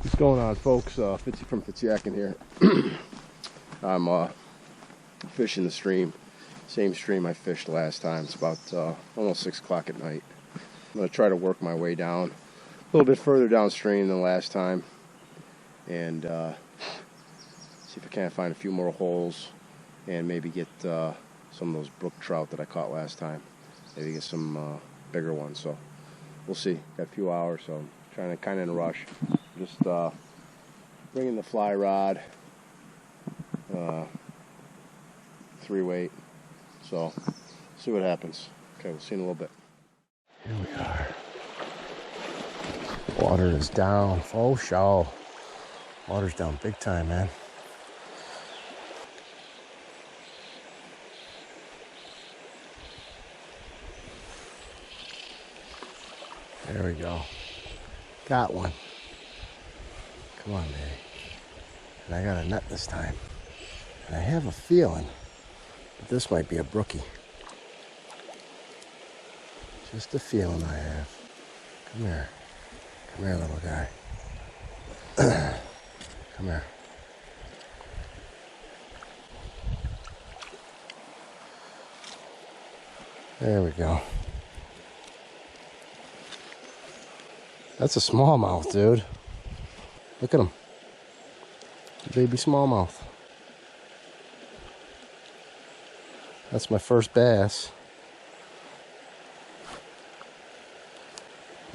What's going on, folks? Fitzy from Fitziakin here. I'm fishing the stream, same stream I fished last time. It's about almost 6 o'clock at night. I'm going to try to work my way down a little bit further downstream than last time, and see if I can't find a few more holes and maybe get some of those brook trout that I caught last time. Maybe get some bigger ones. So we'll see. Got a few hours, so I'm trying to kind of in a rush. Just bringing the fly rod, 3-weight. So see what happens. Okay, we'll see in a little bit. Here we are. Water is down. Oh, show. Water's down big time, man. There we go. Got one. Come on, baby. And I got a net this time. And I have a feeling that this might be a brookie. Just a feeling I have. Come here. Come here, little guy. Come here. There we go. That's a smallmouth, dude. Look at him. Baby smallmouth. That's my first bass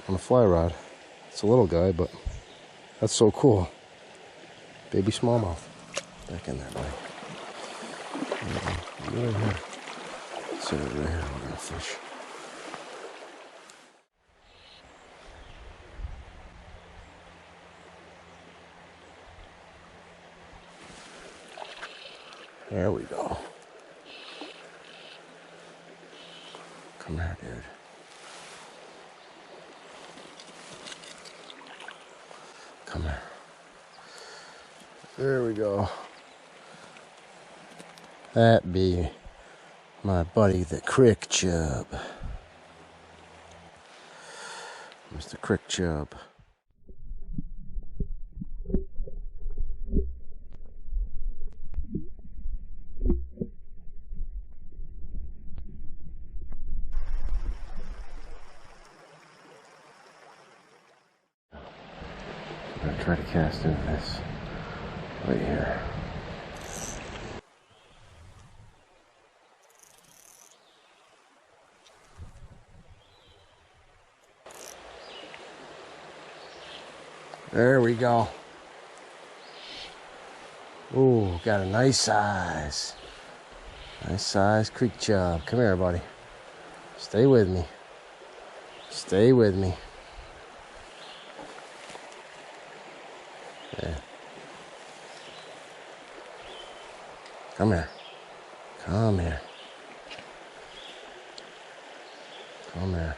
on a fly rod. It's a little guy, but that's so cool. Baby smallmouth. Back in there, buddy. Right here. Sit right here. We're gonna fish. There we go. Come here, dude. Come here. There we go. That be my buddy, the crick chub. Mr. Crick Chub. I'm gonna try to cast into this right here. There we go. Ooh, got a nice size. Nice size creek chub. Come here, buddy. Stay with me. Stay with me. Yeah. Come here. Come here. Come here.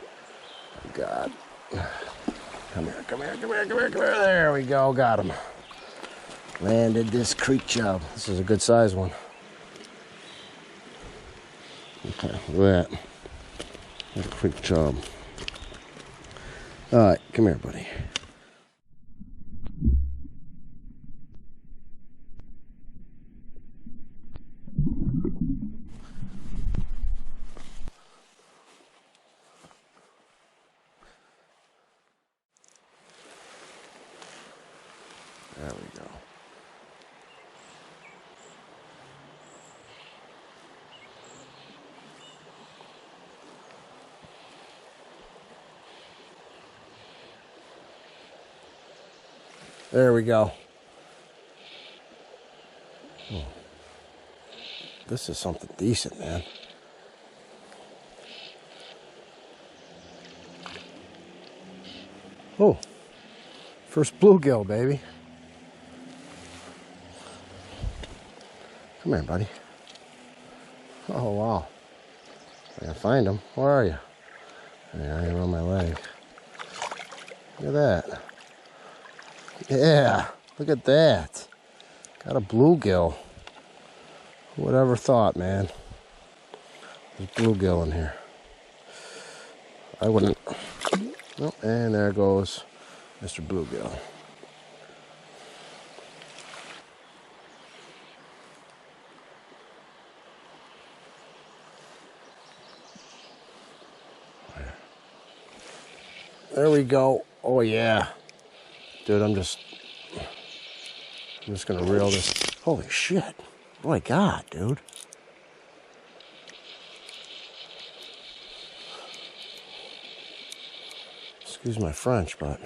Oh, God. Come here, come here, come here, come here, come here. There we go. Got him. Landed this creek chub. This is a good size one. Okay, look at that. That's a creek chub. All right, come here, buddy. There we go. There we go. Oh. This is something decent, man. Oh, first bluegill, baby. Come here, buddy. Oh, wow. I gotta find him. Where are you? There, you're on my leg. Look at that. Yeah, look at that. Got a bluegill. Who would ever thought, man? There's bluegill in here. I wouldn't. Oh, and there goes Mr. Bluegill. There we go. Oh yeah. Dude, I'm just gonna reel this. Holy shit. Oh my God, dude. Excuse my French, but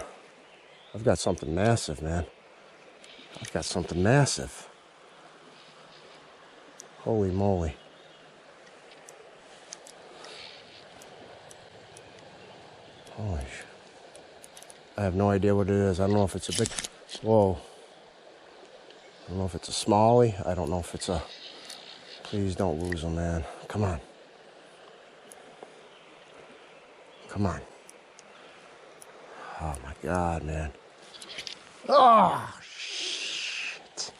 I've got something massive, man. I've got something massive. Holy moly. Holy shit. I have no idea what it is. I don't know if it's a big... Whoa. I don't know if it's a smallie. I don't know if it's a... Please don't lose them, man. Come on. Come on. Oh my God, man. Oh, shit.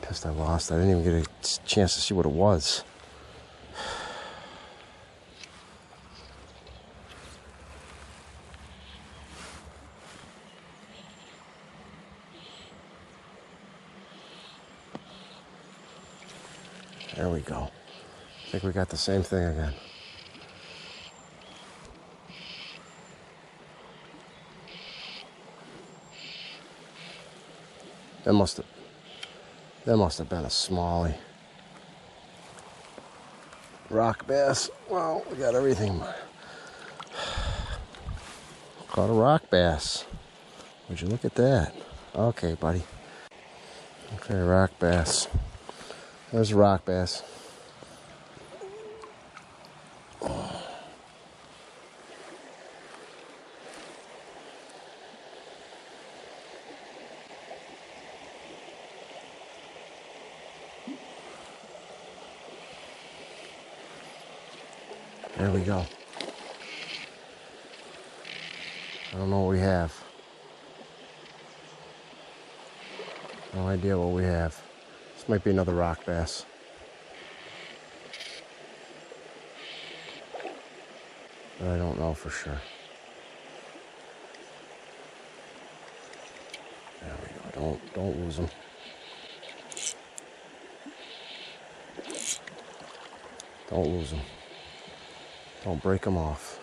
Pissed I lost. I didn't even get a chance to see what it was. There we go. I think we got the same thing again. That must have been a smallie. Rock bass. Well, we got everything. Caught a rock bass. Would you look at that? Okay, buddy. Okay, rock bass. There's a rock bass. There we go. I don't know what we have. No idea what we have. This might be another rock bass. But I don't know for sure. There we go. Don't lose them. Don't lose them. Don't break them off.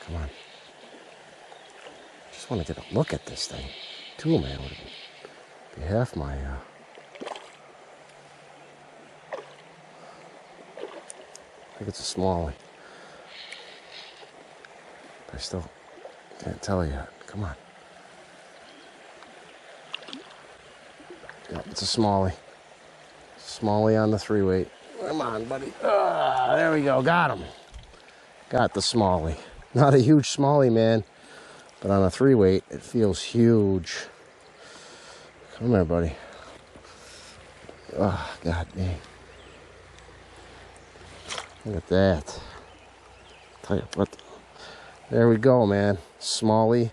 Come on. Just want to get a look at this thing. Too, man. Would be half my... I think it's a smallie. But I still can't tell yet. Come on. Yeah, it's a smallie. Smallie on the 3-weight. Come on, buddy. There we go. Got him. Got the smallie. Not a huge smallie, man. But on a 3-weight, it feels huge. Come here, buddy. Oh, God dang. Look at that. Tell you what. There we go, man. Smallie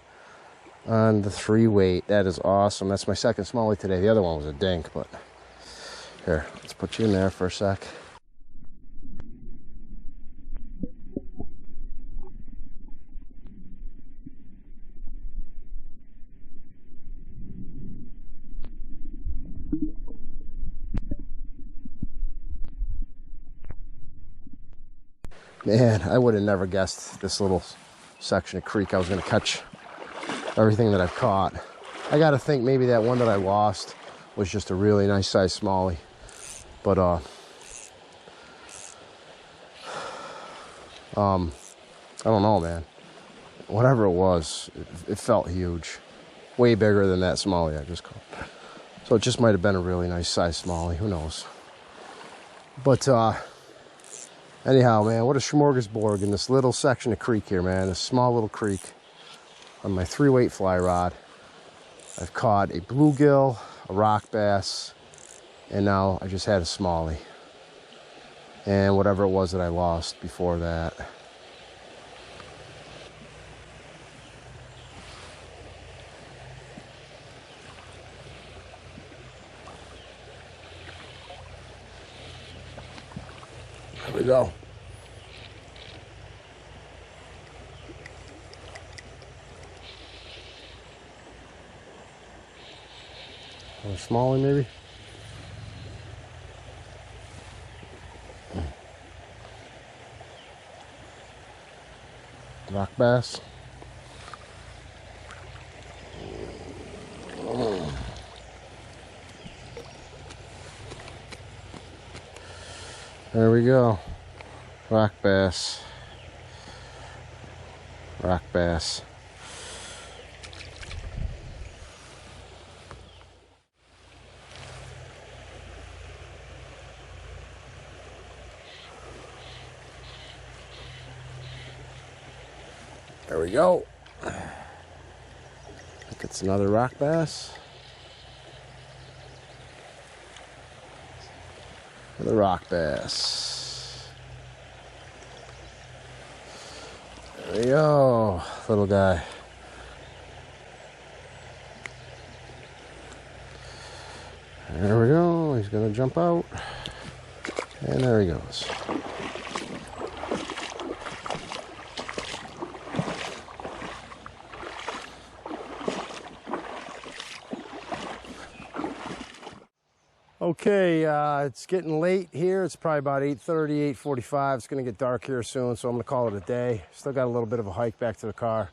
on the 3-weight. That is awesome. That's my second smallie today. The other one was a dink, but here, let's put you in there for a sec. Man, I would have never guessed this little section of creek I was going to catch everything that I've caught. I got to think maybe that one that I lost was just a really nice size smallie. But, I don't know, man. Whatever it was, it felt huge. Way bigger than that smallie I just caught. So it just might have been a really nice size smallie. Who knows? But, anyhow, man, what a smorgasbord in this little section of creek here, man. This small little creek on my 3-weight fly rod. I've caught a bluegill, a rock bass, and now I just had a smallie. And whatever it was that I lost before that. There we go. Or a small one maybe. Rock bass. There we go. Rock bass. Rock bass. There we go. I think it's another rock bass. The rock bass. There we go, little guy. There we go, he's gonna jump out. And there he goes. Okay, it's getting late here. It's probably about 8:30, 8:45. It's gonna get dark here soon, so I'm gonna call it a day. Still got a little bit of a hike back to the car.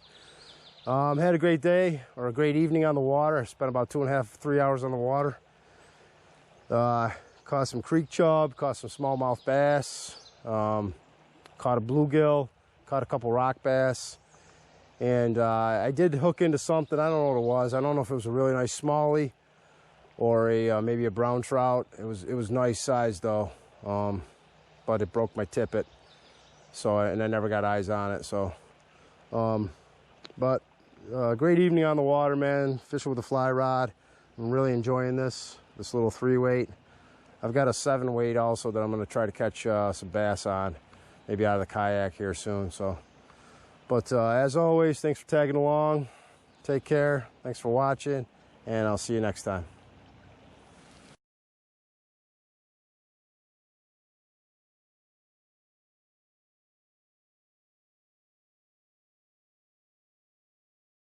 Had a great day, or a great evening on the water. Spent about 2.5, 3 hours on the water. Caught some creek chub, caught some smallmouth bass, caught a bluegill, caught a couple rock bass. And I did hook into something. I don't know what it was. I don't know if it was a really nice smallie or a maybe a brown trout. It was nice size though, but it broke my tippet. So and I never got eyes on it. So, but great evening on the water, man. Fishing with a fly rod. I'm really enjoying this little 3-weight. I've got a 7-weight also that I'm going to try to catch some bass on, maybe out of the kayak here soon. So, but as always, thanks for tagging along. Take care. Thanks for watching, and I'll see you next time.